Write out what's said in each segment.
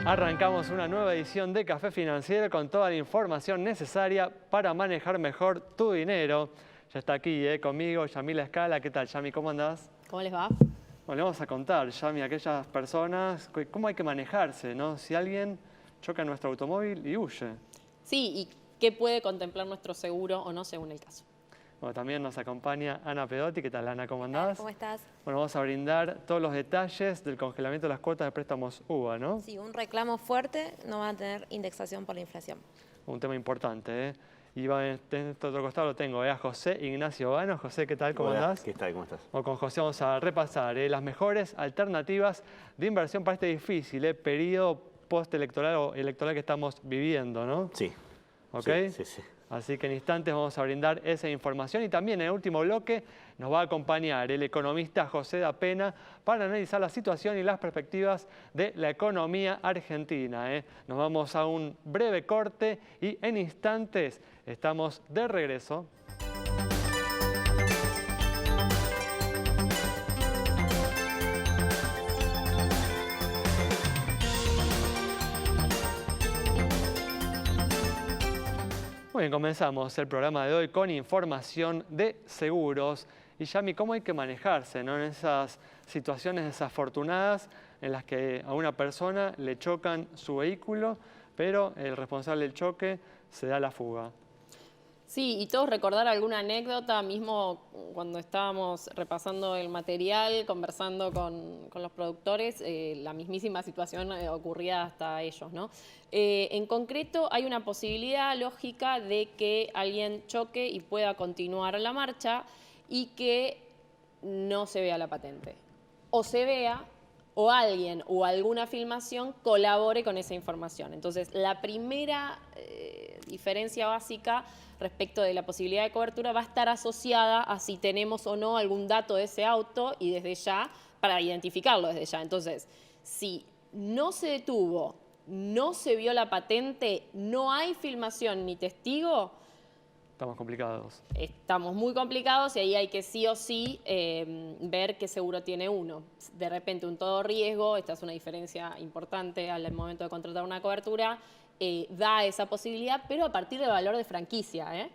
Arrancamos una nueva edición de Café Financiero con toda la información necesaria para manejar mejor tu dinero. Ya está aquí conmigo Yamila Escala. ¿Qué tal, Yami? ¿Cómo andás? ¿Cómo les va? Bueno, le vamos a contar, Yami, a aquellas personas cómo hay que manejarse, ¿no? Si alguien choca nuestro automóvil y huye. Sí, y qué puede contemplar nuestro seguro o no según el caso. Bueno, también nos acompaña Ana Pedotti. ¿Qué tal, Ana? ¿Cómo andás? ¿Cómo estás? Bueno, vamos a brindar todos los detalles del congelamiento de las cuotas de préstamos UVA, ¿no? Sí, un reclamo fuerte, no van a tener indexación por la inflación. Un tema importante, ¿eh? Y en este otro costado lo tengo, a José Ignacio Vano. José, ¿qué tal? ¿Cómo andás? ¿Qué tal? ¿Cómo estás? Bueno, con José vamos a repasar las mejores alternativas de inversión para este difícil periodo postelectoral o electoral que estamos viviendo, ¿no? Sí. ¿Ok? Sí. Así que en instantes vamos a brindar esa información y también en el último bloque nos va a acompañar el economista José da Pena para analizar la situación y las perspectivas de la economía argentina. Nos vamos a un breve corte y en instantes estamos de regreso. Muy bien, comenzamos el programa de hoy con información de seguros. Y Yami, ¿cómo hay que manejarse, ¿no? En esas situaciones desafortunadas en las que a una persona le chocan su vehículo, pero el responsable del choque se da la fuga? Sí, y todos recordar alguna anécdota, mismo cuando estábamos repasando el material, conversando con los productores, la mismísima situación ocurría hasta ellos, ¿no? En concreto, hay una posibilidad lógica de que alguien choque y pueda continuar la marcha y que no se vea la patente. O se vea, o alguien o alguna filmación colabore con esa información. Entonces, la primera diferencia básica respecto de la posibilidad de cobertura va a estar asociada a si tenemos o no algún dato de ese auto y desde ya, para identificarlo desde ya. Entonces, si no se detuvo, no se vio la patente, no hay filmación ni testigo, Estamos complicados. estamos muy complicados y ahí hay que sí o sí ver qué seguro tiene uno. De repente un todo riesgo, esta es una diferencia importante al momento de contratar una cobertura, da esa posibilidad, pero a partir del valor de franquicia.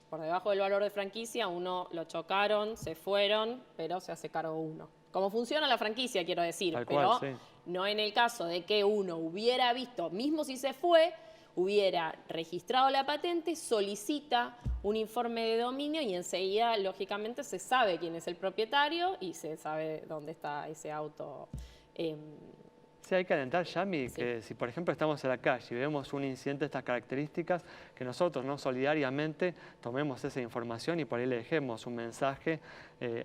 Por debajo del valor de franquicia, uno lo chocaron, se fueron, pero se hace cargo uno. ¿Cómo funciona la franquicia, quiero decir? Tal Pero cual, sí. no en el caso de que uno hubiera visto, mismo si se fue, hubiera registrado la patente, solicita un informe de dominio y enseguida, lógicamente, se sabe quién es el propietario y se sabe dónde está ese auto. Sí, hay que alentar, Yami, Sí. que si por ejemplo estamos en la calle y vemos un incidente de estas características, que nosotros no solidariamente tomemos esa información y por ahí le dejemos un mensaje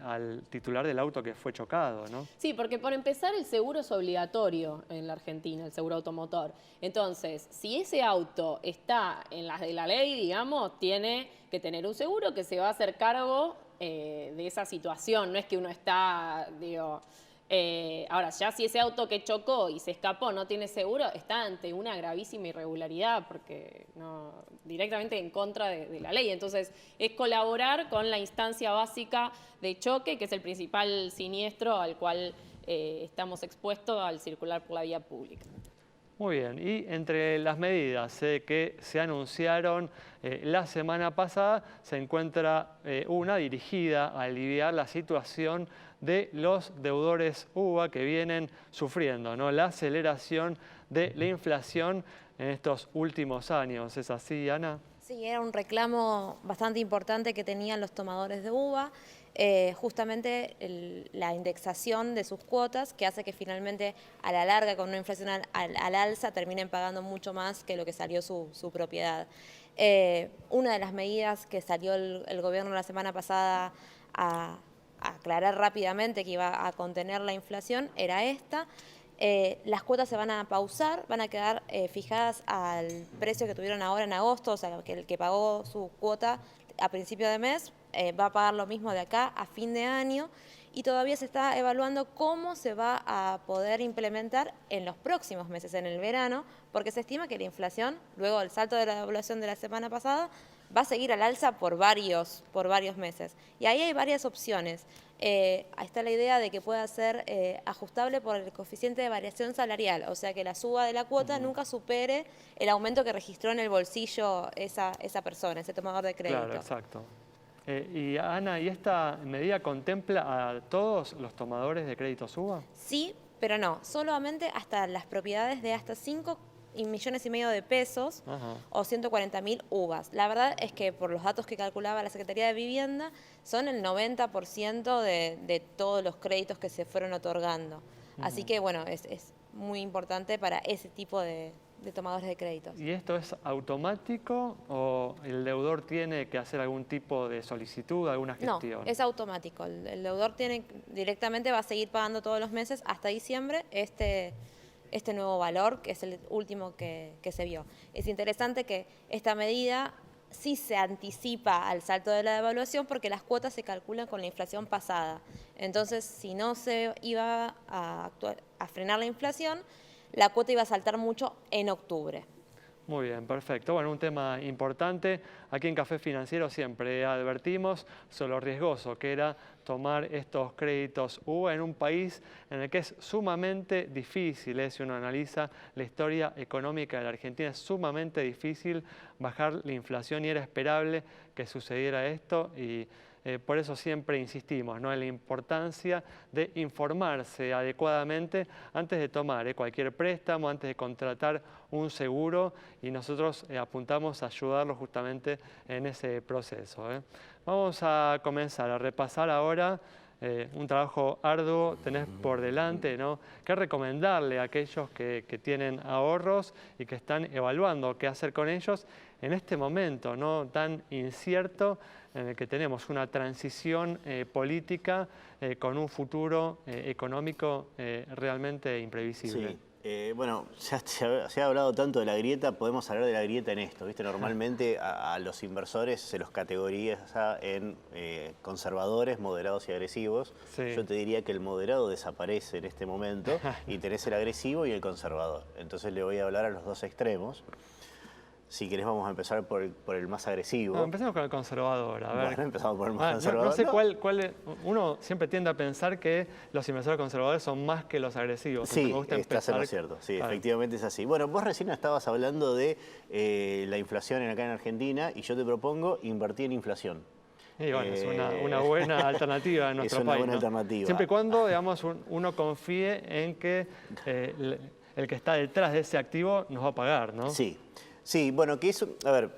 al titular del auto que fue chocado, ¿no? Sí, porque por empezar el seguro es obligatorio en la Argentina, el seguro automotor. Entonces, si ese auto está en las de la ley, digamos, tiene que tener un seguro que se va a hacer cargo de esa situación. No es que uno está, digo... ahora, ya si ese auto que chocó y se escapó no tiene seguro, está ante una gravísima irregularidad porque no, directamente en contra de la ley. Entonces, es colaborar con la instancia básica de choque, que es el principal siniestro al cual estamos expuestos al circular por la vía pública. Muy bien, y entre las medidas que se anunciaron la semana pasada, se encuentra una dirigida a aliviar la situación de los deudores UVA que vienen sufriendo, ¿no? La aceleración de la inflación en estos últimos años. ¿Es así, Ana? Sí, era un reclamo bastante importante que tenían los tomadores de uva, justamente la indexación de sus cuotas, que hace que finalmente a la larga con una inflación al alza terminen pagando mucho más que lo que salió su propiedad. Una de las medidas que salió el gobierno la semana pasada a aclarar rápidamente que iba a contener la inflación era esta. Las cuotas se van a pausar, van a quedar fijadas al precio que tuvieron ahora en agosto, o sea, que el que pagó su cuota a principio de mes va a pagar lo mismo de acá a fin de año y todavía se está evaluando cómo se va a poder implementar en los próximos meses, en el verano, porque se estima que la inflación, luego del salto de la devaluación de la semana pasada, va a seguir al alza por varios meses. Y ahí hay varias opciones. ahí está la idea de que pueda ser ajustable por el coeficiente de variación salarial, o sea que la suba de la cuota nunca supere el aumento que registró en el bolsillo esa persona, ese tomador de crédito. Claro, exacto. Y Ana, ¿y esta medida contempla a todos los tomadores de créditos UVA? Sí, pero no, solamente hasta las propiedades de hasta 5,5 millones de pesos o 140.000 UVAs. La verdad es que por los datos que calculaba la Secretaría de Vivienda, son el 90% de todos los créditos que se fueron otorgando. Así que bueno, es muy importante para ese tipo de tomadores de créditos. ¿Y esto es automático o el deudor tiene que hacer algún tipo de solicitud, alguna gestión? No, es automático. El deudor directamente va a seguir pagando todos los meses hasta diciembre este nuevo valor, que es el último que se vio. Es interesante que esta medida sí se anticipa al salto de la devaluación porque las cuotas se calculan con la inflación pasada. Entonces, si no se iba a frenar la inflación, la cuota iba a saltar mucho en octubre. Muy bien, perfecto. Bueno, un tema importante. Aquí en Café Financiero siempre advertimos sobre lo riesgoso que era tomar estos créditos UVA en un país en el que es sumamente difícil, si uno analiza la historia económica de la Argentina, es sumamente difícil bajar la inflación y era esperable que sucediera esto y por eso siempre insistimos, ¿no?, en la importancia de informarse adecuadamente antes de tomar cualquier préstamo, antes de contratar un seguro y nosotros apuntamos a ayudarlos justamente en ese proceso. Vamos a comenzar a repasar ahora un trabajo arduo tenés por delante, ¿no? ¿Qué recomendarle a aquellos que tienen ahorros y que están evaluando qué hacer con ellos en este momento, ¿no?, tan incierto en el que tenemos una transición política con un futuro económico realmente imprevisible? Sí. Bueno, ya se ha hablado tanto de la grieta, podemos hablar de la grieta en esto, ¿viste? Normalmente a los inversores se los categoriza en conservadores, moderados y agresivos. Sí. Yo te diría que el moderado desaparece en este momento y tenés el agresivo y el conservador. Entonces le voy a hablar a los dos extremos. Si querés vamos a empezar por el más agresivo. No, empecemos con el conservador. A ver. Bueno, empezamos por el más conservador. No sé cuál es. Uno siempre tiende a pensar que los inversores conservadores son más que los agresivos. Sí, estás en lo cierto. Sí, claro. Efectivamente es así. Bueno, vos recién estabas hablando de la inflación acá en Argentina y yo te propongo invertir en inflación. Y bueno, es una buena alternativa en nuestro país. Es una buena alternativa. Siempre y cuando, digamos, uno confíe en que el que está detrás de ese activo nos va a pagar, ¿no? Sí. Sí, bueno, que eso, a ver,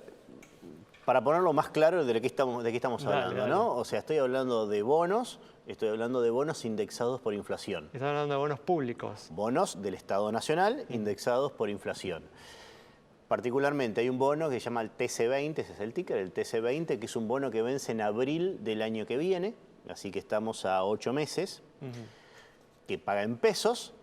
para ponerlo más claro de qué estamos hablando, dale. ¿no? O sea, estoy hablando de bonos indexados por inflación. Estamos hablando de bonos públicos. Bonos del Estado Nacional indexados por inflación. Particularmente hay un bono que se llama el TC20, ese es el ticker, el TC20, que es un bono que vence en abril del año que viene, así que estamos a 8 meses, que paga en pesos,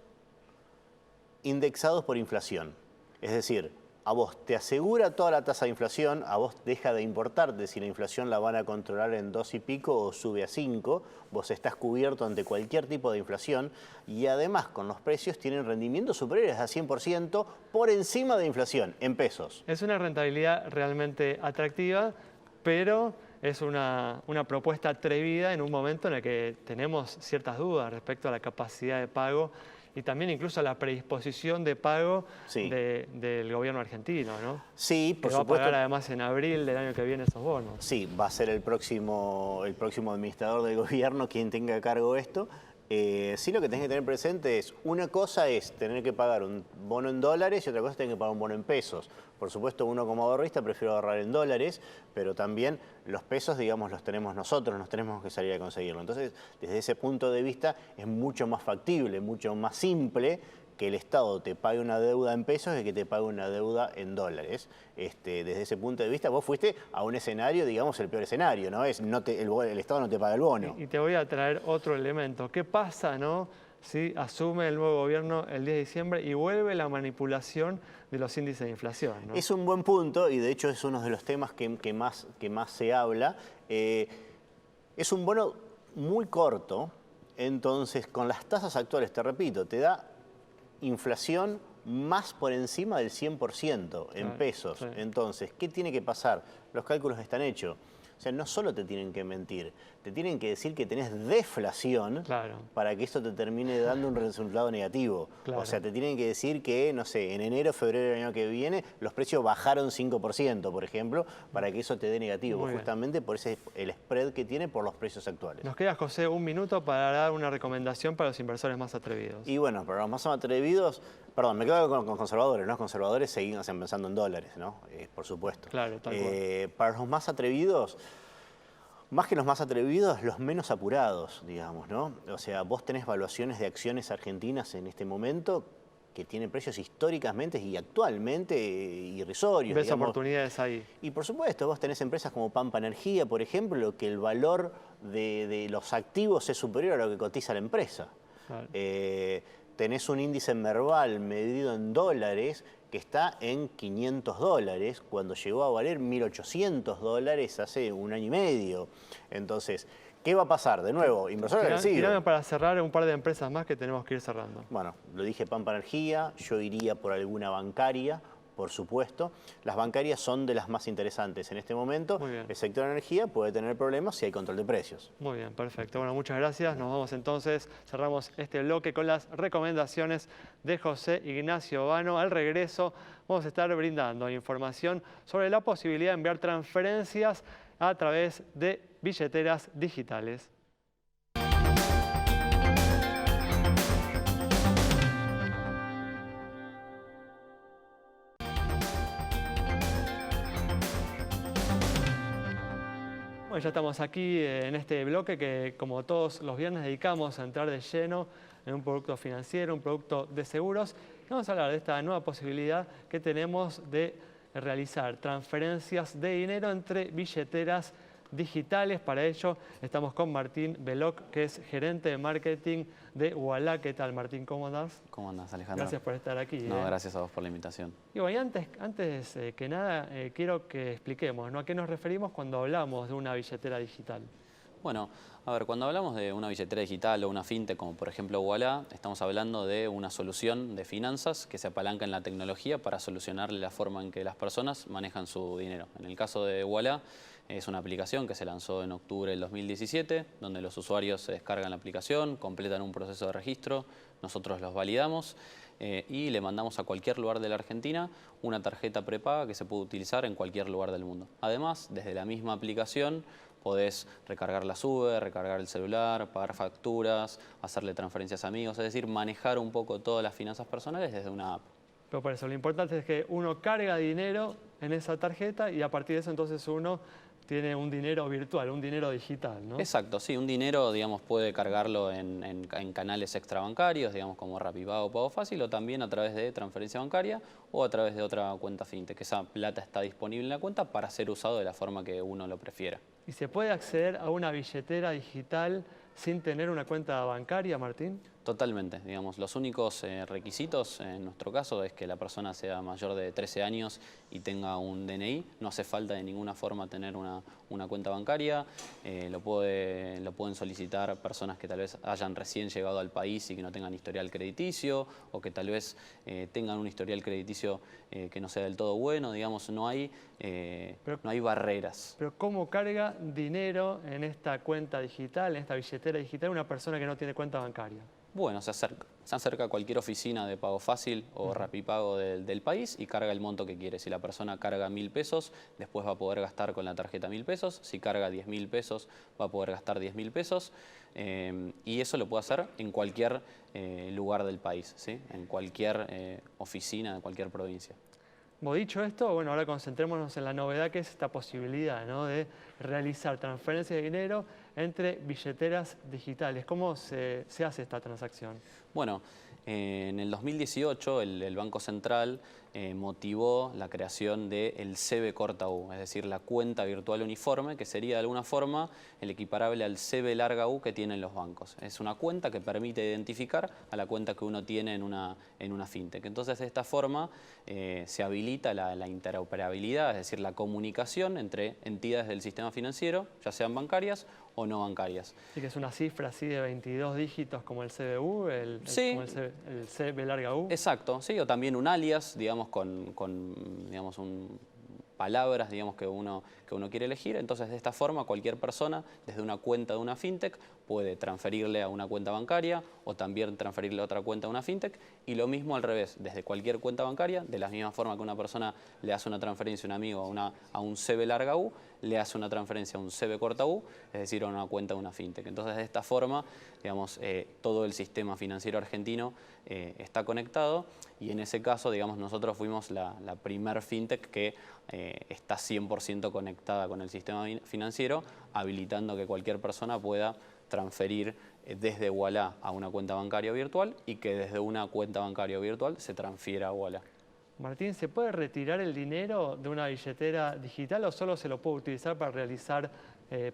indexados por inflación. Es decir, a vos te asegura toda la tasa de inflación, a vos deja de importarte si la inflación la van a controlar en 2 y pico o sube a 5, vos estás cubierto ante cualquier tipo de inflación y además con los precios tienen rendimientos superiores a 100% por encima de inflación, en pesos. Es una rentabilidad realmente atractiva, pero es una propuesta atrevida en un momento en el que tenemos ciertas dudas respecto a la capacidad de pago y también incluso a la predisposición de pago del gobierno argentino, ¿no? Sí, por supuesto. Va a pagar además en abril del año que viene esos bonos. Sí, va a ser el próximo administrador del gobierno quien tenga a cargo esto. Sí, lo que tenés que tener presente es, una cosa es tener que pagar un bono en dólares y otra cosa es tener que pagar un bono en pesos. Por supuesto, uno como ahorrista prefiere ahorrar en dólares, pero también los pesos, digamos, los tenemos nosotros, nos tenemos que salir a conseguirlo. Entonces, desde ese punto de vista, es mucho más factible, mucho más simple que el Estado te pague una deuda en pesos que te pague una deuda en dólares. Desde ese punto de vista, vos fuiste a un escenario, digamos, el peor escenario, ¿no? El Estado no te paga el bono. Y te voy a traer otro elemento. ¿Qué pasa, no, si asume el nuevo gobierno el 10 de diciembre y vuelve la manipulación de los índices de inflación, ¿no? Es un buen punto y de hecho es uno de los temas que más se habla. Es un bono muy corto, entonces con las tasas actuales, te repito, te da inflación más por encima del 100% en pesos. Sí. Entonces, ¿qué tiene que pasar? Los cálculos están hechos. sea, no solo te tienen que mentir, te tienen que decir que tenés deflación para que eso te termine dando un resultado negativo. O sea, te tienen que decir que, no sé, en enero, febrero del año que viene, los precios bajaron 5%, por ejemplo, para que eso te dé negativo, justamente por el spread que tiene por los precios actuales. Nos queda, José, un minuto para dar una recomendación para los inversores más atrevidos. Y bueno, para los más atrevidos, perdón, me quedo con conservadores, ¿no? Los conservadores seguimos pensando en dólares, ¿no? Por supuesto. Claro, tal cual. Para los más atrevidos, más que los más atrevidos, los menos apurados, digamos, ¿no? O sea, vos tenés valuaciones de acciones argentinas en este momento que tienen precios históricamente y actualmente irrisorios. ¿Ves oportunidades ahí? Y por supuesto, vos tenés empresas como Pampa Energía, por ejemplo, que el valor de los activos es superior a lo que cotiza la empresa. Claro. Tenés un índice Merval medido en dólares que está en $500 cuando llegó a valer $1.800 hace un año y medio. Entonces, ¿qué va a pasar? De nuevo, inversor agresivo. Tirame para cerrar un par de empresas más que tenemos que ir cerrando. Bueno, lo dije Pampa Energía, yo iría por alguna bancaria, por supuesto. Las bancarias son de las más interesantes en este momento. El sector de energía puede tener problemas si hay control de precios. Muy bien, perfecto. Bueno, muchas gracias. Nos vamos entonces, cerramos este bloque con las recomendaciones de José Ignacio Vano. Al regreso vamos a estar brindando información sobre la posibilidad de enviar transferencias a través de billeteras digitales. Bueno, ya estamos aquí en este bloque que, como todos los viernes, dedicamos a entrar de lleno en un producto financiero, un producto de seguros. Y vamos a hablar de esta nueva posibilidad que tenemos de realizar transferencias de dinero entre billeteras digitales. Para ello estamos con Martín Veloc, que es gerente de marketing de Ualá. ¿Qué tal, Martín? ¿Cómo andás? ¿Cómo andás, Alejandro? Gracias por estar aquí. No, gracias a vos por la invitación. Y bueno, antes que nada, quiero que expliquemos, ¿no?, a qué nos referimos cuando hablamos de una billetera digital. Bueno, a ver, cuando hablamos de una billetera digital o una fintech, como por ejemplo Ualá, estamos hablando de una solución de finanzas que se apalanca en la tecnología para solucionarle la forma en que las personas manejan su dinero. En el caso de Ualá, es una aplicación que se lanzó en octubre del 2017, donde los usuarios se descargan la aplicación, completan un proceso de registro, nosotros los validamos y le mandamos a cualquier lugar de la Argentina una tarjeta prepaga que se puede utilizar en cualquier lugar del mundo. Además, desde la misma aplicación podés recargar la SUBE, recargar el celular, pagar facturas, hacerle transferencias a amigos, es decir, manejar un poco todas las finanzas personales desde una app. Pero por eso, lo importante es que uno carga dinero en esa tarjeta y a partir de eso entonces uno tiene un dinero virtual, un dinero digital, ¿no? Exacto, sí, un dinero, digamos, puede cargarlo en canales extrabancarios, digamos, como Rapipago o Pago Fácil, o también a través de transferencia bancaria o a través de otra cuenta fintech, que esa plata está disponible en la cuenta para ser usado de la forma que uno lo prefiera. ¿Y se puede acceder a una billetera digital sin tener una cuenta bancaria, Martín? Totalmente, digamos, los únicos requisitos en nuestro caso es que la persona sea mayor de 13 años y tenga un DNI. No hace falta de ninguna forma tener una cuenta bancaria. Lo pueden solicitar personas que tal vez hayan recién llegado al país y que no tengan historial crediticio, o que tal vez tengan un historial crediticio que no sea del todo bueno. Digamos, no hay barreras. Pero ¿cómo carga dinero en esta cuenta digital, en esta billetera digital, una persona que no tiene cuenta bancaria? Bueno, se acerca a cualquier oficina de Pago Fácil o Rapipago del país y carga el monto que quiere. Si la persona carga 1.000 pesos, después va a poder gastar con la tarjeta 1.000 pesos. Si carga 10.000 pesos, va a poder gastar 10.000 pesos. Y eso lo puede hacer en cualquier lugar del país, ¿sí? En cualquier oficina de cualquier provincia. Como dicho esto, bueno, ahora concentrémonos en la novedad que es esta posibilidad, ¿no?, de realizar transferencias de dinero entre billeteras digitales. ¿Cómo se hace esta transacción? Bueno, en el 2018 el Banco Central motivó la creación del CB corta U, es decir, la cuenta virtual uniforme, que sería de alguna forma el equiparable al CB larga U que tienen los bancos. Es una cuenta que permite identificar a la cuenta que uno tiene en una fintech. Entonces, de esta forma se habilita la interoperabilidad, es decir, la comunicación entre entidades del sistema financiero, ya sean bancarias o no bancarias. Sí, que es una cifra así de 22 dígitos como el CBU, sí, como el CB larga U. Exacto, sí, o también un alias, digamos, con palabras, digamos, que uno que uno quiere elegir. Entonces, de esta forma, cualquier persona, desde una cuenta de una fintech, puede transferirle a una cuenta bancaria o también transferirle a otra cuenta de una fintech. Y lo mismo al revés, desde cualquier cuenta bancaria, de la misma forma que una persona le hace una transferencia a un amigo a un CB larga U, le hace una transferencia a un CB corta U, es decir, a una cuenta de una fintech. Entonces, de esta forma, digamos, todo el sistema financiero argentino está conectado, y en ese caso, digamos, nosotros fuimos la primer fintech que está 100% conectada con el sistema financiero, habilitando que cualquier persona pueda transferir desde Ualá a una cuenta bancaria virtual y que desde una cuenta bancaria virtual se transfiera a Ualá. Martín, ¿se puede retirar el dinero de una billetera digital o solo se lo puede utilizar para realizar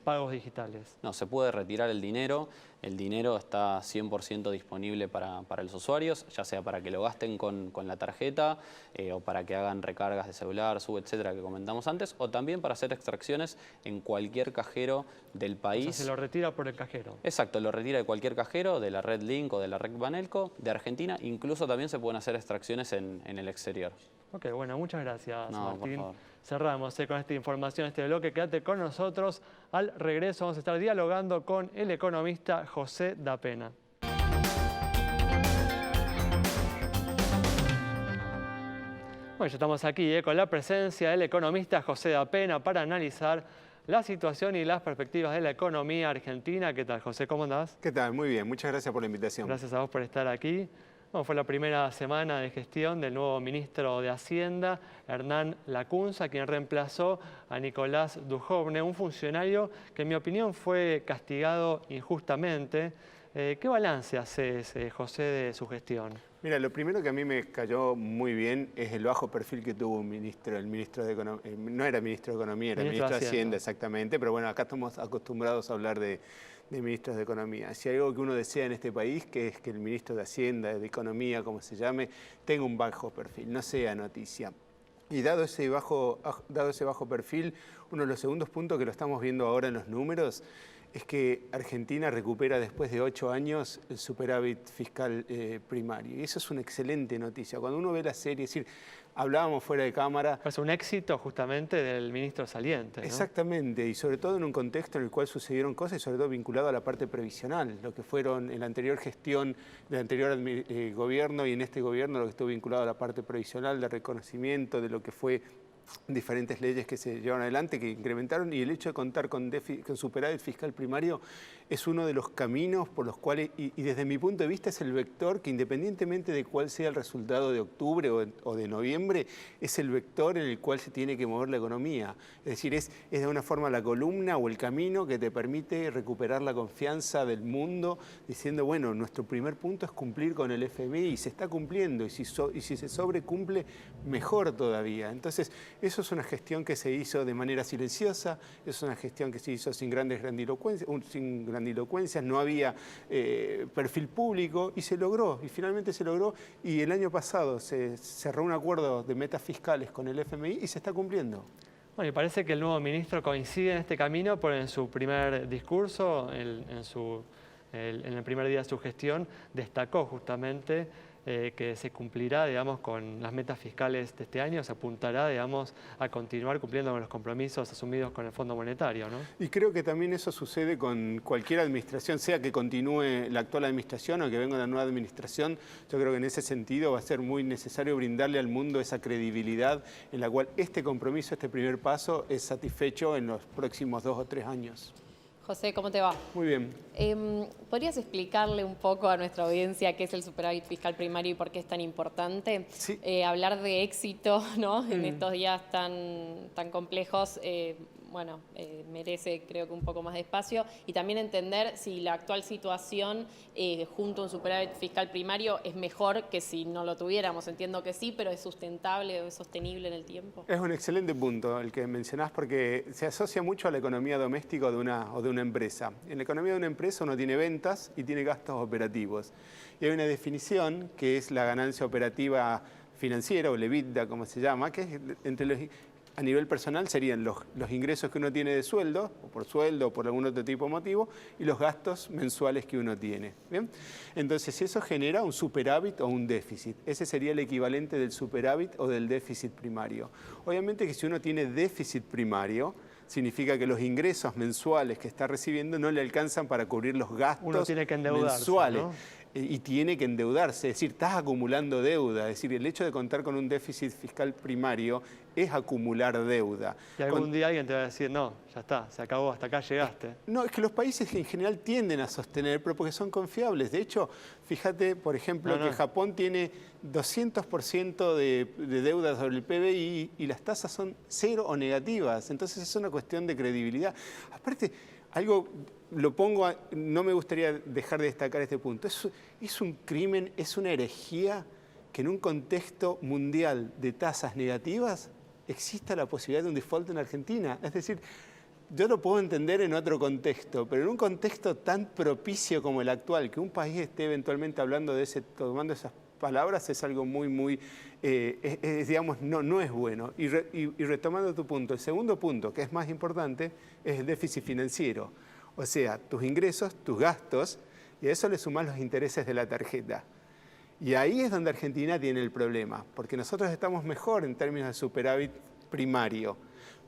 pagos digitales? No, se puede retirar el dinero está 100% disponible para los usuarios, ya sea para que lo gasten con la tarjeta o para que hagan recargas de celular, sub, etcétera, que comentamos antes, o también para hacer extracciones en cualquier cajero del país. O sea, se lo retira por el cajero. Exacto, lo retira de cualquier cajero, de la red Link o de la red Banelco, de Argentina. Incluso también se pueden hacer extracciones en el exterior. Ok, bueno, muchas gracias, No, por Martín. favor. Cerramos con esta información, este bloque. Quédate con nosotros. Al regreso vamos a estar dialogando con el economista José Dapena. Bueno, ya estamos aquí con la presencia del economista José Dapena para analizar la situación y las perspectivas de la economía argentina. ¿Qué tal, José? ¿Cómo andás? ¿Qué tal? Muy bien, muchas gracias por la invitación. Gracias a vos por estar aquí. Bueno, fue la primera semana de gestión del nuevo ministro de Hacienda, Hernán Lacunza, quien reemplazó a Nicolás Dujovne, un funcionario que en mi opinión fue castigado injustamente. ¿Qué balance haces, José, de su gestión? Mira, lo primero que a mí me cayó muy bien es el bajo perfil que tuvo el ministro de Economía. No era ministro de Economía, era ministro de Hacienda, exactamente, pero bueno, acá estamos acostumbrados a hablar de ministros de Economía. Si hay algo que uno desea en este país, que es que el ministro de Hacienda, de Economía, como se llame, tenga un bajo perfil, no sea noticia. Y dado ese bajo perfil, uno de los segundos puntos que lo estamos viendo ahora en los números es que Argentina recupera después de 8 años el superávit fiscal primario. Y eso es una excelente noticia. Cuando uno ve la serie, es decir, hablábamos fuera de cámara. Es un éxito justamente del ministro saliente, ¿no? Exactamente, y sobre todo en un contexto en el cual sucedieron cosas y sobre todo vinculado a la parte previsional, lo que fueron en la anterior gestión del anterior gobierno y en este gobierno lo que estuvo vinculado a la parte previsional, de reconocimiento de lo que fue diferentes leyes que se llevaron adelante, que incrementaron, y el hecho de contar con superávit fiscal primario es uno de los caminos por los cuales, y desde mi punto de vista es el vector que independientemente de cuál sea el resultado de octubre o de noviembre, es el vector en el cual se tiene que mover la economía. Es decir, es de alguna forma la columna o el camino que te permite recuperar la confianza del mundo, diciendo, bueno, nuestro primer punto es cumplir con el FMI y se está cumpliendo, y si se sobrecumple, mejor todavía. Entonces, eso es una gestión que se hizo de manera silenciosa, es una gestión que se hizo sin grandilocuencias, no había perfil público y se logró, y finalmente se logró, y el año pasado se cerró un acuerdo de metas fiscales con el FMI y se está cumpliendo. Bueno, y parece que el nuevo ministro coincide en este camino, porque en su primer discurso, en el primer día de su gestión, destacó justamente que se cumplirá, digamos, con las metas fiscales de este año, se apuntará, digamos, a continuar cumpliendo con los compromisos asumidos con el Fondo Monetario, ¿no? Y creo que también eso sucede con cualquier administración, sea que continúe la actual administración o que venga una nueva administración. Yo creo que en ese sentido va a ser muy necesario brindarle al mundo esa credibilidad en la cual este compromiso, este primer paso, es satisfecho en los próximos 2 o 3 años. José, ¿cómo te va? Muy bien. ¿Podrías explicarle un poco a nuestra audiencia qué es el superávit fiscal primario y por qué es tan importante? Sí. Hablar de éxito, ¿no? En estos días tan complejos, merece, creo que un poco más de espacio, y también entender si la actual situación junto a un superávit fiscal primario es mejor que si no lo tuviéramos. Entiendo que sí, pero ¿es sustentable o es sostenible en el tiempo? Es un excelente punto el que mencionás, porque se asocia mucho a la economía doméstica de una empresa. En la economía de una empresa uno tiene ventas y tiene gastos operativos. Y hay una definición que es la ganancia operativa financiera, o el EBITDA, como se llama, que es a nivel personal serían los ingresos que uno tiene de sueldo, o por algún otro tipo de motivo, y los gastos mensuales que uno tiene. ¿Bien? Entonces, eso genera un superávit o un déficit. Ese sería el equivalente del superávit o del déficit primario. Obviamente que si uno tiene déficit primario, significa que los ingresos mensuales que está recibiendo no le alcanzan para cubrir los gastos Uno tiene que endeudarse, mensuales. ¿no? Y tiene que endeudarse, es decir, estás acumulando deuda, es decir, el hecho de contar con un déficit fiscal primario es acumular deuda. Y algún día alguien te va a decir, no, ya está, se acabó, hasta acá llegaste. No, es que los países en general tienden a sostener, pero porque son confiables. De hecho, fíjate, por ejemplo, que Japón tiene 200% de deuda sobre el PBI y las tasas son cero o negativas. Entonces es una cuestión de credibilidad. Aparte, algo lo pongo, no me gustaría dejar de destacar este punto. Es un crimen, es una herejía que en un contexto mundial de tasas negativas exista la posibilidad de un default en Argentina. Es decir, yo lo puedo entender en otro contexto, pero en un contexto tan propicio como el actual, que un país esté eventualmente hablando de tomando esas palabras es algo muy, digamos, no es bueno. Y retomando tu punto, el segundo punto, que es más importante, es el déficit financiero. O sea, tus ingresos, tus gastos, y a eso le sumás los intereses de la tarjeta. Y ahí es donde Argentina tiene el problema, porque nosotros estamos mejor en términos de superávit primario,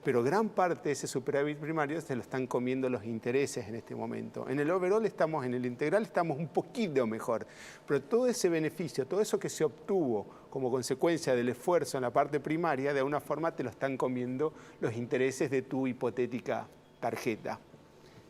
pero gran parte de ese superávit primario se lo están comiendo los intereses en este momento. En el overall en el integral estamos un poquito mejor, pero todo ese beneficio, todo eso que se obtuvo como consecuencia del esfuerzo en la parte primaria, de alguna forma te lo están comiendo los intereses de tu hipotética tarjeta.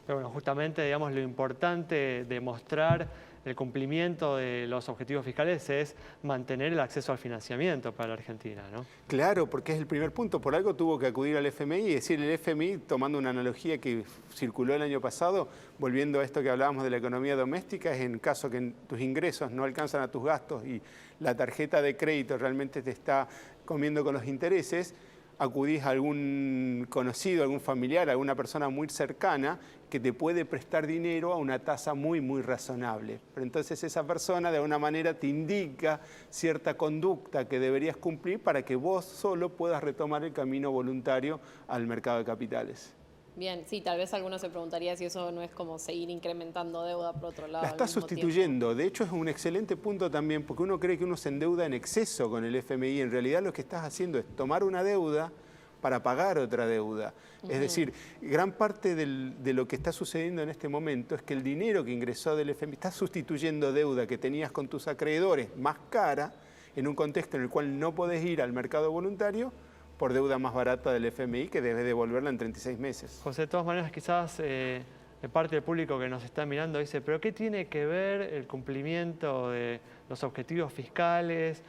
Pero bueno, justamente, digamos, lo importante de mostrar el cumplimiento de los objetivos fiscales es mantener el acceso al financiamiento para la Argentina, ¿no? Claro, porque es el primer punto. Por algo tuvo que acudir al FMI y decir el FMI, tomando una analogía que circuló el año pasado, volviendo a esto que hablábamos de la economía doméstica, es en caso que tus ingresos no alcanzan a tus gastos y la tarjeta de crédito realmente te está comiendo con los intereses, acudís a algún conocido, algún familiar, alguna persona muy cercana que te puede prestar dinero a una tasa muy razonable. Pero entonces esa persona de alguna manera te indica cierta conducta que deberías cumplir para que vos solo puedas retomar el camino voluntario al mercado de capitales. Bien, sí, tal vez alguno se preguntaría si eso no es como seguir incrementando deuda por otro lado. La está sustituyendo. Tiempo. De hecho, es un excelente punto también, porque uno cree que uno se endeuda en exceso con el FMI. En realidad lo que estás haciendo es tomar una deuda para pagar otra deuda. Es decir, gran parte de lo que está sucediendo en este momento es que el dinero que ingresó del FMI está sustituyendo deuda que tenías con tus acreedores más cara, en un contexto en el cual no podés ir al mercado voluntario, por deuda más barata del FMI que debes devolverla en 36 meses. José, de todas maneras, quizás de parte del público que nos está mirando dice, ¿pero qué tiene que ver el cumplimiento de los objetivos fiscales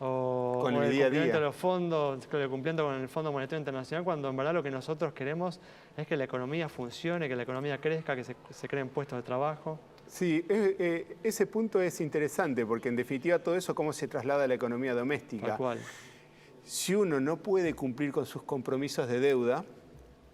o con el el día a cumplimiento día de los fondos, el cumplimiento con el Fondo Monetario Internacional, cuando en verdad lo que nosotros queremos es que la economía funcione, que la economía crezca, que se creen puestos de trabajo? Sí, ese punto es interesante porque en definitiva todo eso cómo se traslada a la economía doméstica. Tal cual. Si uno no puede cumplir con sus compromisos de deuda,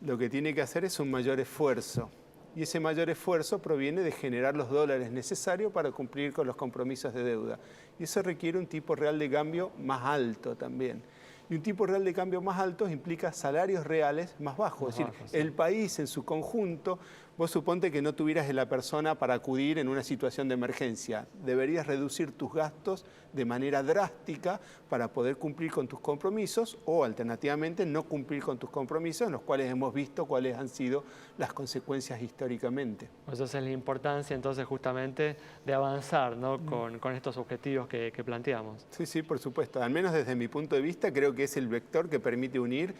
lo que tiene que hacer es un mayor esfuerzo. Y ese mayor esfuerzo proviene de generar los dólares necesarios para cumplir con los compromisos de deuda. Y eso requiere un tipo real de cambio más alto también. Y un tipo real de cambio más alto implica salarios reales más bajos. Es decir, sí. el país en su conjunto, vos suponte que no tuvieras la persona para acudir en una situación de emergencia. Deberías reducir tus gastos de manera drástica para poder cumplir con tus compromisos o, alternativamente, no cumplir con tus compromisos, en los cuales hemos visto cuáles han sido las consecuencias históricamente. Esa es la importancia, entonces, justamente de avanzar, ¿no? con estos objetivos que planteamos. Sí, por supuesto. Al menos desde mi punto de vista, creo que es el vector que permite unir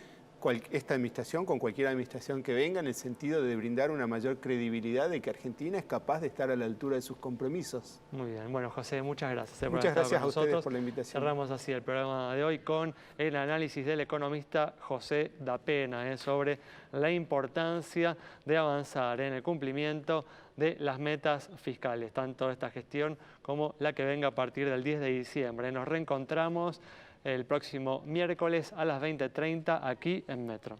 esta administración con cualquier administración que venga, en el sentido de brindar una mayor credibilidad de que Argentina es capaz de estar a la altura de sus compromisos. Muy bien. Bueno, José, muchas gracias por Muchas haber estado gracias con a ustedes nosotros. por la invitación. Cerramos así el programa de hoy con el análisis del economista José Dapena sobre la importancia de avanzar en el cumplimiento de las metas fiscales, tanto esta gestión como la que venga a partir del 10 de diciembre. Nos reencontramos el próximo miércoles a las 20:30 aquí en Metro.